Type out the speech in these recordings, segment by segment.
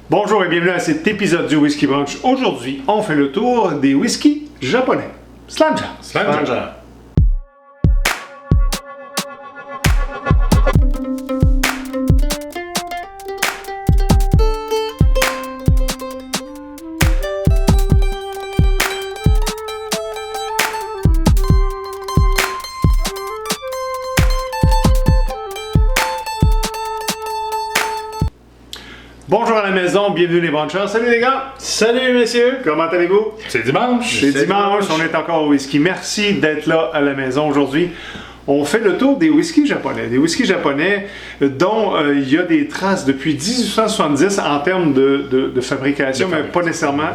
Bonjour et bienvenue à cet épisode du Whisky Brunch. Aujourd'hui, on fait le tour des whiskies japonais. Slam Jam. Slam Jam. Bonjour à la maison, bienvenue les brunchers. Salut les gars. Salut messieurs. Comment allez-vous? C'est dimanche. C'est dimanche, on est encore au whisky. Merci d'être là à la maison aujourd'hui. On fait le tour des whiskies japonais. Des whiskies japonais dont il y a des traces depuis 1870 en termes de fabrication, mais pas nécessairement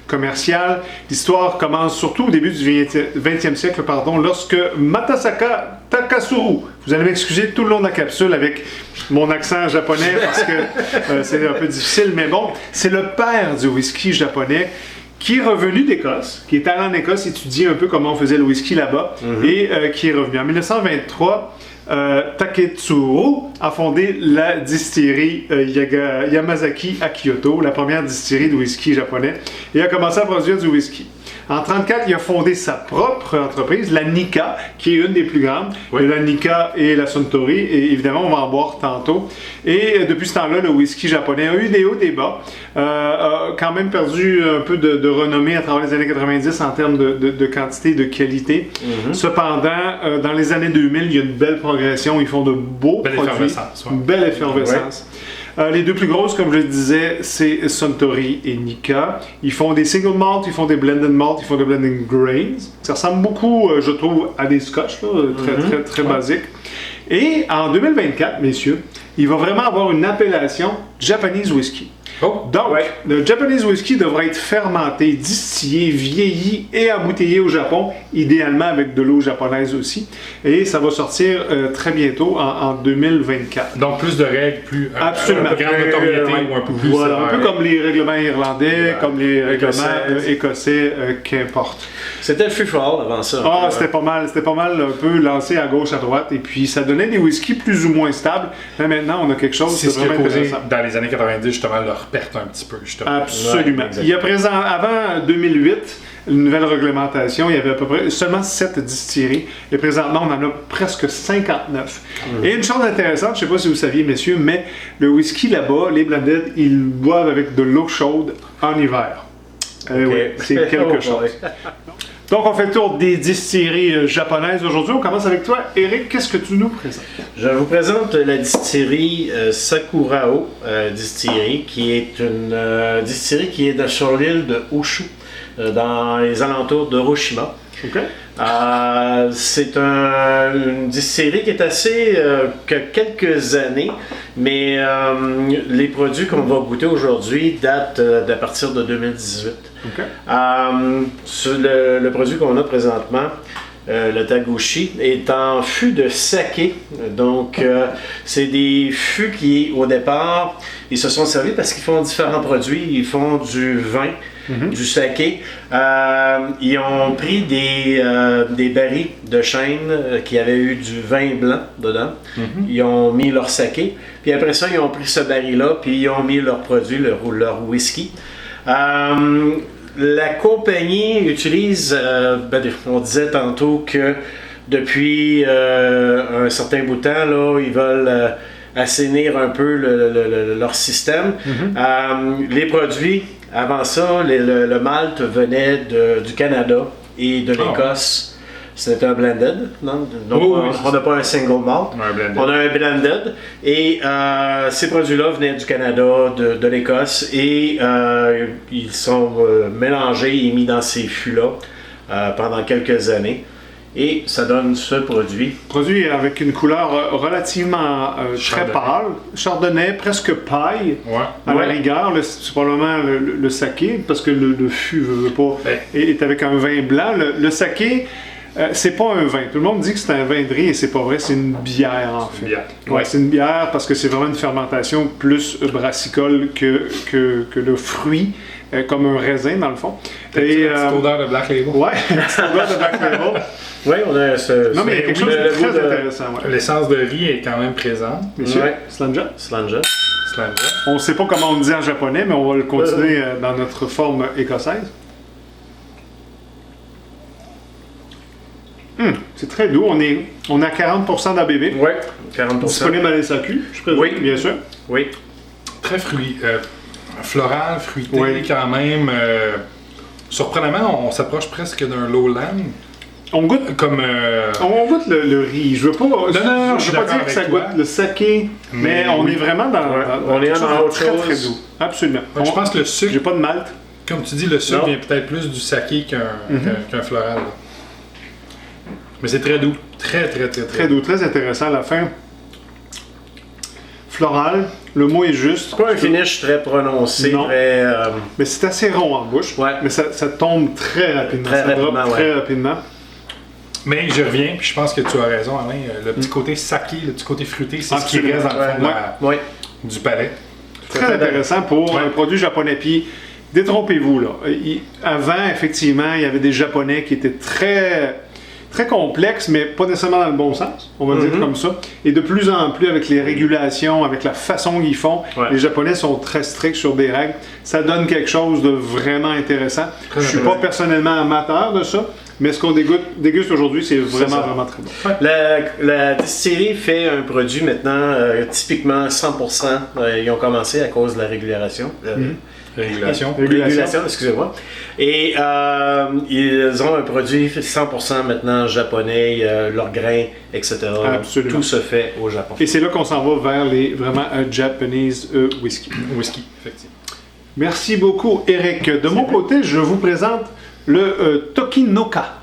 commerciale. L'histoire commence surtout au début du 20e siècle, lorsque Matasaka Takasuru, vous allez m'excuser tout le long de la capsule avec mon accent japonais parce que c'est un peu difficile, mais bon, c'est le père du whisky japonais qui est revenu d'Écosse, qui est allé en Écosse étudier un peu comment on faisait le whisky là-bas, et qui est revenu. En 1923, Taketsuru a fondé la distillerie Yamazaki à Kyoto, la première distillerie de whisky japonais, et a commencé à produire du whisky. En 1934, il a fondé sa propre entreprise, la Nikka, qui est une des plus grandes. Oui. La Nikka et la Suntory, et évidemment, on va en boire tantôt. Et depuis ce temps-là, le whisky japonais a eu des hauts, des bas, a quand même perdu un peu de renommée à travers les années 90 en termes de quantité et de qualité. Cependant, dans les années 2000, il y a une belle progression, ils font de beaux produits. Une belle effervescence. Les deux plus grosses, comme je le disais, c'est Suntory et Nikka. Ils font des single malt, ils font des blended malt, ils font des blended grains. Ça ressemble beaucoup, je trouve, à des scotch, là, très basiques. Et en 2024, messieurs, il va vraiment avoir une appellation Japanese Whisky. Donc, le Japanese Whisky devra être fermenté, distillé, vieilli et embouteillé au Japon, idéalement avec de l'eau japonaise aussi. Et ça va sortir très bientôt, en 2024. Donc, plus de règles, plus absolument. Un peu grande notoriété ou un peu plus... Voilà, un peu comme les règlements irlandais, comme les règlements écossais, qu'importe. C'était le free-for-all avant ça. Ah, c'était pas mal un peu lancé à gauche, à droite, et puis ça donnait des whiskies plus ou moins stables. Mais maintenant, on a quelque chose de vraiment intéressant. Dans les années 90, justement, leur perte un petit peu, justement. Absolument. Il y a avant 2008, une nouvelle réglementation, il y avait à peu près seulement 7 distilleries, et présentement, on en a presque 59. Et une chose intéressante, je ne sais pas si vous saviez, messieurs, mais le whisky là-bas, les blended, ils boivent avec de l'eau chaude en hiver. Oui, c'est quelque chose. Donc, on fait le tour des distilleries japonaises aujourd'hui. On commence avec toi. Eric, qu'est-ce que tu nous présentes? Je vous présente la distillerie Sakurao Distillerie, qui est une distillerie qui est sur l'île de Honshu, dans les alentours d'Hiroshima. C'est une distillerie qui est assez que quelques années, mais les produits qu'on va goûter aujourd'hui datent d'à partir de 2018. Le produit qu'on a présentement, le Taguchi, est en fût de saké. Donc, c'est des fûts qui, au départ, ils se sont servis parce qu'ils font différents produits. Ils font du vin, du saké. Ils ont pris des barils de chêne qui avaient eu du vin blanc dedans. Ils ont mis leur saké. Puis après ça, ils ont pris ce baril-là, puis ils ont mis leur produit, leur whisky. La compagnie utilise, on disait tantôt que depuis un certain bout de temps, là, ils veulent assainir un peu leur système. Les produits, avant ça, le malt venait du Canada et de l'Écosse. C'était un blended, non? Donc on n'a pas un single malt, on a un blended. Et ces produits-là venaient du Canada, de l'Écosse, et ils sont mélangés et mis dans ces fûts-là pendant quelques années. Et ça donne ce produit. Produit avec une couleur relativement très pâle, chardonnay, presque paille, à la rigueur. C'est probablement le saké, parce que le fût est avec un vin blanc. Le saké, c'est pas un vin. Tout le monde dit que c'est un vin de riz et c'est pas vrai, c'est une bière en fait. C'est une bière parce que c'est vraiment une fermentation plus brassicole que le fruit comme un raisin dans le fond. Et petite odeur de Black Label. Ouais, une petite odeur de Black Label. Oui, on a ce. Non, mais il y a quelque chose de très intéressant. Ouais. L'essence de riz est quand même présente. Monsieur, Ouais. Slanja? Slanja. On ne sait pas comment on le dit en japonais, mais on va le continuer dans notre forme écossaise. C'est très doux. On est à 40% d'ABV. Oui, 40%. Disponible à l'SAQ, je présume, Oui. bien sûr. Oui. Très floral, fruité Oui. quand même. Surprenamment, on s'approche presque d'un lowland. On goûte, Comme. on goûte le riz. Je veux pas, non, je je suis veux pas d'accord dire que ça avec toi. goûte le saké, mais on est vraiment dans, Ouais, dans on est quelque chose dans de autre très chose. très doux. Absolument. Je pense que le sucre, J'ai pas de malt. comme tu dis, le sucre Non. vient peut-être plus du saké qu'un floral. Là. Mais c'est très doux. Très Très doux, très intéressant à la fin. Floral, le mot est juste. C'est pas un finish très prononcé, Non. très. Mais c'est assez rond en bouche. Ouais. Mais ça tombe très rapidement. Très ça drop rapidement, très ouais. rapidement. Mais je reviens, puis je pense que tu as raison, Alain. Le petit côté saké, le petit côté fruité, c'est ce qui Absolument. reste dans le fond de Oui. du palais. Très intéressant pour un produit japonais. Puis, détrompez-vous, là. Avant, effectivement, il y avait des Japonais qui étaient très, très complexes, mais pas nécessairement dans le bon sens, on va dire comme ça. Et de plus en plus, avec les régulations, avec la façon qu'ils font, Ouais. les Japonais sont très stricts sur des règles. Ça donne quelque chose de vraiment intéressant. Très Je suis pas intéressant. personnellement amateur de ça, mais ce qu'on déguste aujourd'hui, c'est vraiment, ça. vraiment très bon. La distillerie fait un produit maintenant typiquement 100%. Ils ont commencé à cause de la régulation. Régulation. Régulation, excusez-moi. Et ils ont un produit 100% maintenant japonais, leurs grains, etc. Absolument. Tout se fait au Japon. Et c'est là qu'on s'en va vers les vraiment Japanese whisky. Whisky, effectivement. Merci beaucoup, Eric. De mon côté, je vous présente le Tokinoka,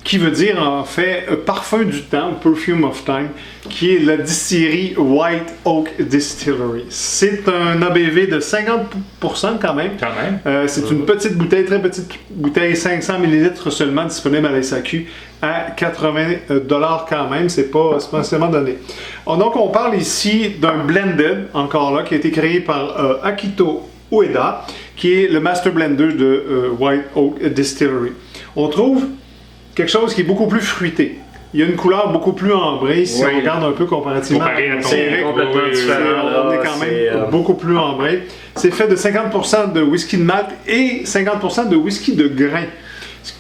qui veut dire en fait parfum du temps, perfume of time, qui est la distillerie White Oak Distillery. C'est un ABV de 50% quand même. Quand même. C'est une petite bouteille, très petite bouteille, 500 ml seulement, disponible à la SAQ à 80$ quand même, c'est pas spécialement donné. Donc on parle ici d'un blended, encore là, qui a été créé par Akito Ueda, qui est le master blender de White Oak Distillery. On trouve quelque chose qui est beaucoup plus fruité. Il y a une couleur beaucoup plus ambrée si Oui. on regarde un peu comparativement. Comparé à ton- C'est Eric, complètement différent. on est là, quand même c'est, beaucoup plus ambré. C'est fait de 50% de whisky de malt et 50% de whisky de grain.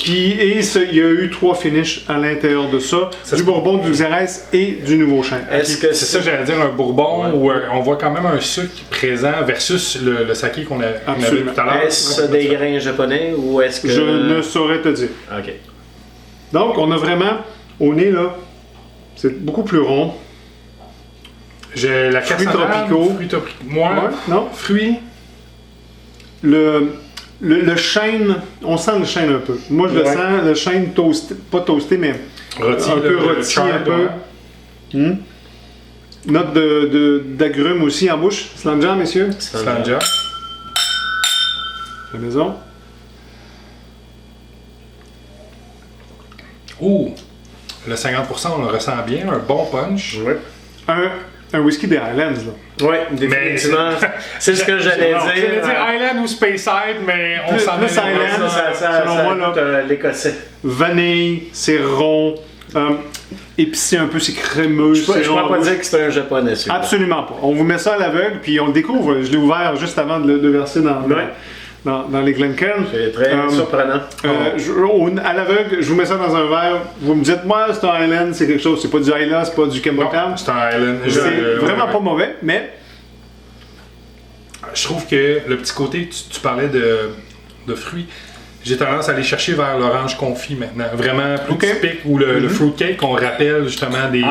Il y a eu 3 finishes à l'intérieur de ça, du Bourbon, du Xérès et du Nouveau-Chêne. Est-ce que C'est ça, j'allais dire, un bourbon où on voit quand même un sucre présent versus le saké qu'on avait Absolument. tout à l'heure. Est-ce des grains japonais ou est-ce que. Je ne saurais te dire. Ok. Donc, on a vraiment, au nez, là, c'est beaucoup plus rond. J'ai la Fruits cassonade, tropicaux. Fruits tropicaux. Moi, Ouais, non? fruits. Le chêne, on sent le chêne un peu. Moi, je le Ouais. sens, le chêne toasté, pas toasté, mais Rôti, un peu le rôti, charred, un peu. ouais. Note d'agrumes aussi en bouche. Slanja, messieurs? Slanja. La maison. Ouh! Le 50%, on le ressent bien. Un bon punch. Ouais. Un whisky des Highlands, là. Ouais, définitivement. C'est ce que j'allais dire. J'allais dire Island ou Speyside, mais on Plus- s'en plus est Island. Selon moi, là. goûte, l'écossais. Vanille, c'est rond, épicé un peu, c'est crémeux. Je c'est ne pourrais rond. pas dire que c'est un japonais, celui-là. Absolument pas. On vous met ça à l'aveugle, puis on le découvre. Je l'ai ouvert juste avant de le verser Ouais. dans les Glencairn. C'est très surprenant. À l'aveugle, je vous mets ça dans un verre. Vous me dites, moi, c'est un Highland, c'est quelque chose. C'est pas du Highland, c'est pas du Kembokan. Non, c'est un Island. C'est vraiment pas mauvais, mais Je trouve que le petit côté, tu parlais de fruits, j'ai tendance à aller chercher vers l'orange confit maintenant. Vraiment plus Ok. typique, ou le fruitcake qu'on rappelle justement des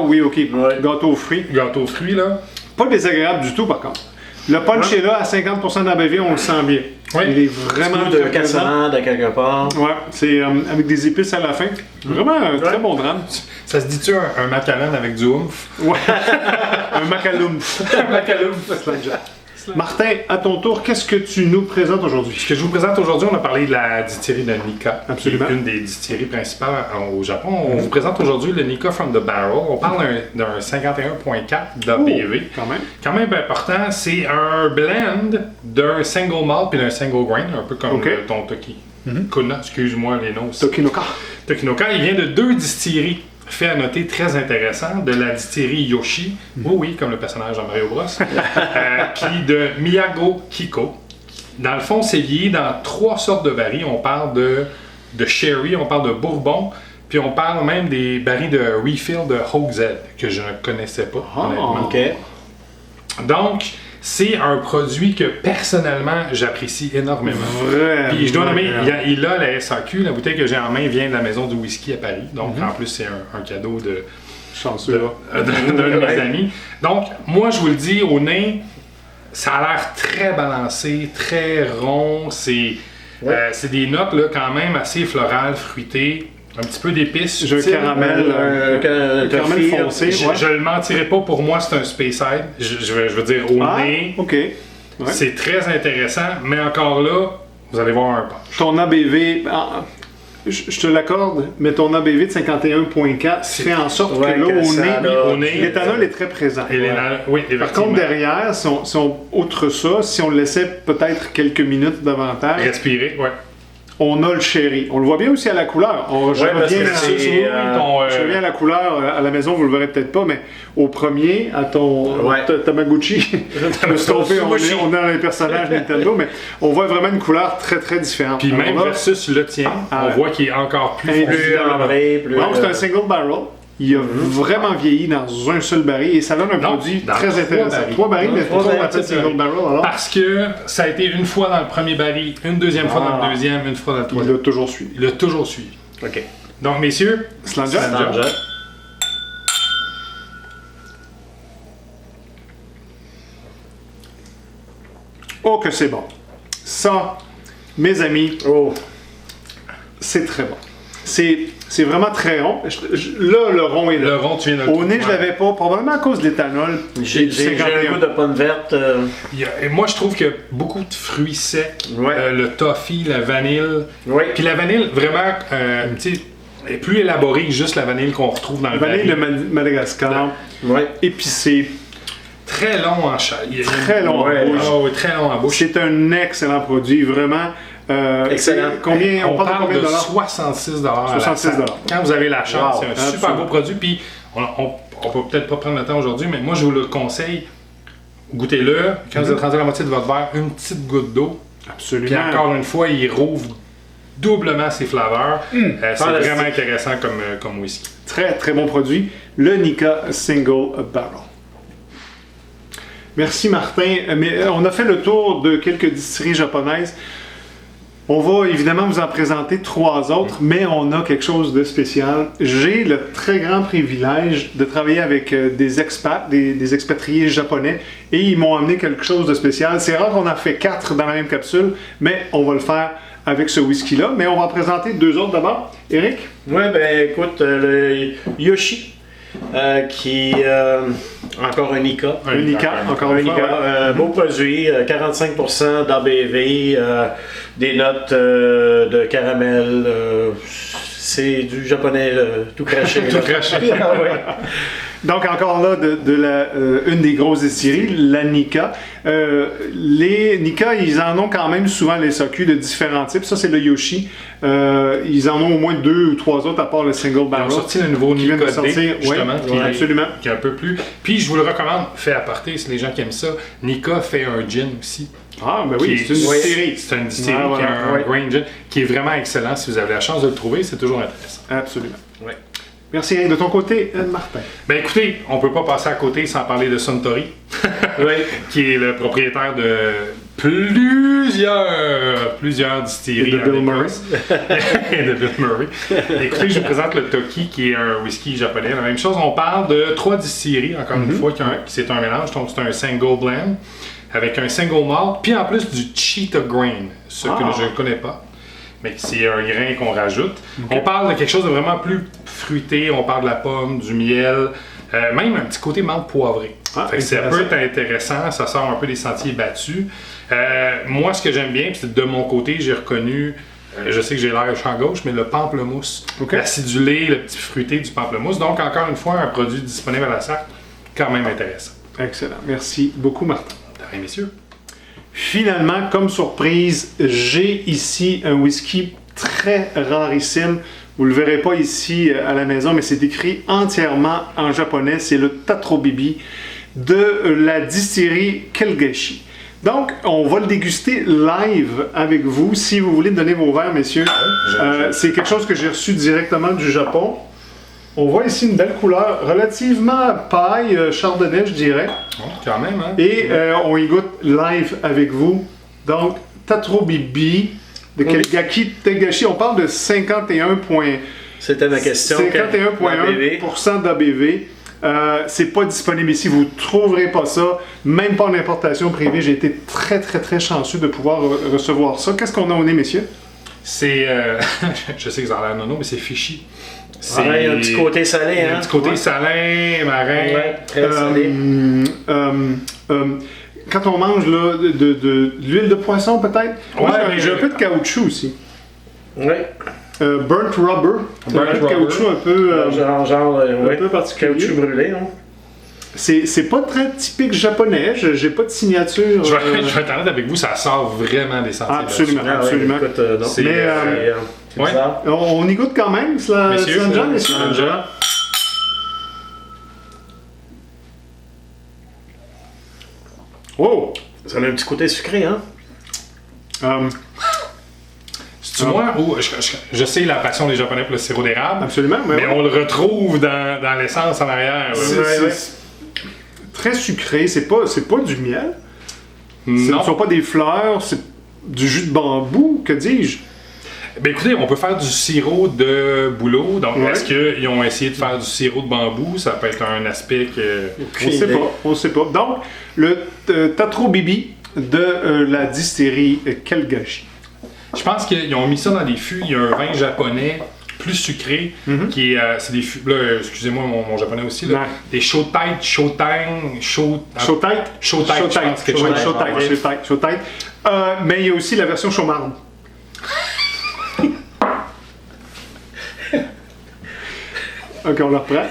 oui, ok. Ouais. Gâteau aux fruits. gâteaux aux fruits. Là. Pas désagréable du tout, par contre. Le punch est là à 50% d'ABV, on le sent bien. Ouais. Il est vraiment de très présent. cassonade à quelque part. Ouais, c'est avec des épices à la fin. Vraiment un très bon drame. Ça se dit-tu un macallan avec du oomph? Ouais. Un macaloum. Un macallan. Excellent. Martin, à ton tour, qu'est-ce que tu nous présentes aujourd'hui? Ce que je vous présente aujourd'hui, on a parlé de la distillerie de Nikka, Absolument. qui est une des distilleries principales au Japon. On vous présente aujourd'hui le Nikka from the Barrel. On parle d'un 51.4 d'ABV. Quand même important, c'est un blend d'un single malt puis d'un single grain, un peu comme ton Toki. Kuna, excuse-moi les noms. Tokinoka, il vient de 2 distilleries. Fait à noter très intéressant, de la distillerie Yoshi, oui, comme le personnage dans Mario Bros, puis de Miyago Kiko. Dans le fond, c'est lié dans 3 sortes de barils. On parle de sherry, on parle de bourbon, puis on parle même des barils de refill de Hogshead, que je ne connaissais pas, honnêtement. Donc, c'est un produit que personnellement j'apprécie énormément. Vraiment. Puis je dois nommer, il a la SAQ, la bouteille que j'ai en main vient de la maison du whisky à Paris. Donc en plus, c'est un cadeau chanceux d'un de mes amis. Donc, moi je vous le dis, au nez, ça a l'air très balancé, très rond. C'est des notes là, quand même assez florales, fruitées. Un petit peu d'épices. J'ai un caramel, caramel foncé. Je le mentirai pas, pour moi c'est un Speyside. Je veux dire au nez. OK. C'est très intéressant, mais encore là, vous allez voir un punch. Ton ABV, je te l'accorde, mais ton ABV de 51.4 fait en sorte que là, au nez, l'éthanol est très présent. Oui, par contre, derrière, si on outre ça, si on le laissait peut-être quelques minutes davantage, respirer, on a le sherry. On le voit bien aussi à la couleur. Je reviens à la couleur. À la maison, vous le verrez peut-être pas, mais au premier, à ton Tamagotchi, je me suis trompé, on a un personnage Nintendo, mais on voit vraiment une couleur très très différente. Puis même versus le tien, on voit qu'il est encore plus ambré. Donc c'est un single barrel. Il a vraiment vieilli dans un seul baril et ça donne un produit très intéressant. 3 barils, mais pourquoi on appelle single barrel alors? Parce que ça a été une fois dans le premier baril, une deuxième fois dans le deuxième, une fois dans le troisième. Il l'a toujours suivi. Il l'a toujours suivi. OK. Donc, messieurs, Slanja. Oh, que c'est bon. Ça, mes amis, c'est très bon. C'est vraiment très rond. Là, le rond est là. Le rond, tu viens de le Au nez, je l'avais pas, probablement à cause de l'éthanol. J'ai un goût de pomme verte. Et moi, je trouve qu'il y a beaucoup de fruits secs. Le toffee, la vanille. Puis la vanille, vraiment, tu sais, est plus élaborée que juste la vanille qu'on retrouve dans le vanille de Madagascar. Épicé. Très long en chair. Très long en bouche. Très long en bouche. C'est un excellent produit, vraiment. Excellent. Combien, on parle combien de 66 $. Quand vous avez la chance, c'est un super beau produit. Puis on peut peut-être pas prendre le temps aujourd'hui, mais moi je vous le conseille. Goûtez-le. Quand vous êtes rendu à la moitié de votre verre, une petite goutte d'eau. Absolument. Puis encore une fois, il rouvre doublement ses flaveurs. C'est vraiment intéressant comme whisky. Très très bon produit. Le Nikka Single Barrel. Merci Martin. Mais on a fait le tour de quelques distilleries japonaises. On va évidemment vous en présenter 3 autres, mais on a quelque chose de spécial. J'ai le très grand privilège de travailler avec des expats, des expatriés japonais, et ils m'ont amené quelque chose de spécial. C'est rare qu'on en fait 4 dans la même capsule, mais on va le faire avec ce whisky-là. Mais on va en présenter 2 autres d'abord. Eric? Oui, ben écoute, le Yoshi. Qui encore un Nikka. Un Nikka, encore un Nikka. Beau produit, 45% d'ABV, des notes de caramel. C'est du japonais tout craché. Tout craché. Donc encore là, une des grosses distilleries, la Nikka. Les Nikka, ils en ont quand même souvent les SAQ de différents types. Ça, c'est le Yoshi. Ils en ont au moins 2 ou 3 autres à part le single barrel. Ils ont sorti le nouveau Nikka D, justement, absolument. Qui est un peu plus. Puis je vous le recommande, fait à partir, c'est les gens qui aiment ça. Nikka fait un gin aussi. Ah, ben oui, c'est une distillerie. C'est une distillerie qui a un grain gin qui est vraiment excellent. Si vous avez la chance de le trouver, c'est toujours intéressant. Absolument. Merci. Et de ton côté, Martin? Ben écoutez, on peut pas passer à côté sans parler de Suntory, qui est le propriétaire de plusieurs distilleries. Et de Bill Murray. Et de Bill Murray. Écoutez, je vous présente le Toki, qui est un whisky japonais. La même chose, on parle de 3 distilleries, encore une fois, c'est un mélange, donc c'est un single blend, avec un single malt, puis en plus du Cheetah Grain, ce que je ne connais pas. Mais c'est un grain qu'on rajoute. On parle de quelque chose de vraiment plus fruité, on parle de la pomme, du miel, Même un petit côté menthe poivrée. Fait que ça peut être intéressant, ça sort un peu des sentiers battus. Moi, ce que j'aime bien, puis c'est de mon côté, j'ai reconnu, je sais que j'ai l'air champ gauche, mais le pamplemousse. L'acidulé, le petit fruité du pamplemousse. Donc, encore une fois, un produit disponible à la SAC, quand même intéressant. Excellent. Merci beaucoup, Martin. De rien, messieurs. Finalement, comme surprise, j'ai ici un whisky très rarissime. Vous ne le verrez pas ici à la maison, mais c'est écrit entièrement en japonais. C'est le Tatrobibi de la distillerie Kelgashi. Donc, on va le déguster live avec vous. Si vous voulez donner vos verres, messieurs, c'est quelque chose que j'ai reçu directement du Japon. On voit ici une belle couleur, relativement paille, chardonnay, je dirais. Oh, quand même, hein? Et on y goûte live avec vous. Donc, Tatrobibi de Kelgashi. On parle de 51 points. C'était ma question. 51,1% d'ABV. C'est pas disponible ici, vous ne trouverez pas ça, même pas en importation privée. J'ai été très très très chanceux de pouvoir recevoir ça. Qu'est-ce qu'on a au nez, messieurs? C'est, je sais que ça a l'air nono, mais c'est fishy. C'est un petit côté salé, hein? Un petit côté salin, marin. Ouais, très salé. Quand on mange là, de l'huile de poisson, peut-être? Ouais, j'ai un peu de caoutchouc aussi. Oui. Burnt rubber. Burnt rubber. Caoutchouc un peu, un peu particulier. Caoutchouc brûlé, hein? C'est pas très typique japonais, j'ai pas de signature. Je vais être honnête avec vous, ça sort vraiment des sentiers. Absolument, absolument. Ouais, écoute, non. C'est bizarre. On y goûte quand même, Messieurs. Oh! Ça a un petit côté sucré, hein? C'est-tu moi ou je sais la passion des Japonais pour le sirop d'érable? Absolument. Mais on le retrouve dans l'essence en arrière. C'est très sucré, c'est pas du miel. Ce ne sont pas des fleurs, c'est du jus de bambou, que dis-je? Ben écoutez, on peut faire du sirop de bouleau. Donc, est-ce qu'ils ont essayé de faire du sirop de bambou? Ça peut être un aspect que... On ne sait pas. Donc, le Tatrobibi de la distillerie Kelgashi. Je pense qu'ils ont mis ça dans des fûts. Il y a un vin japonais plus sucré qui est... c'est des fûts... Là, excusez-moi mon japonais aussi. Là, des Shotite, Shotang... Shotite, mais il y a aussi la version chaumarde. Ok, on la reprend.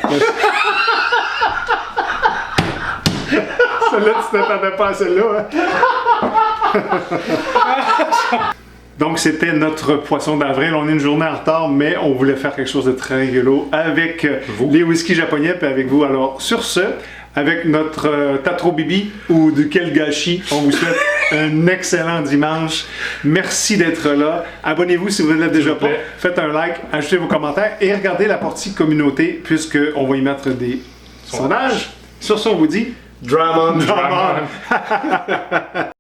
Celle-là, tu t'attendais pas à celle-là. Hein? Donc, c'était notre poisson d'avril. On est une journée en retard, mais on voulait faire quelque chose de très rigolo avec les whiskies japonais et avec vous. Alors, sur ce, avec notre Tatrobibi ou du Kelgashi, on vous souhaite un excellent dimanche. Merci d'être là. Abonnez-vous si vous ne l'êtes déjà pas. Faites un like, ajoutez vos commentaires et regardez la partie communauté puisqu'on va y mettre des sondages. Sur ce, on vous dit... Drum on. Drum on.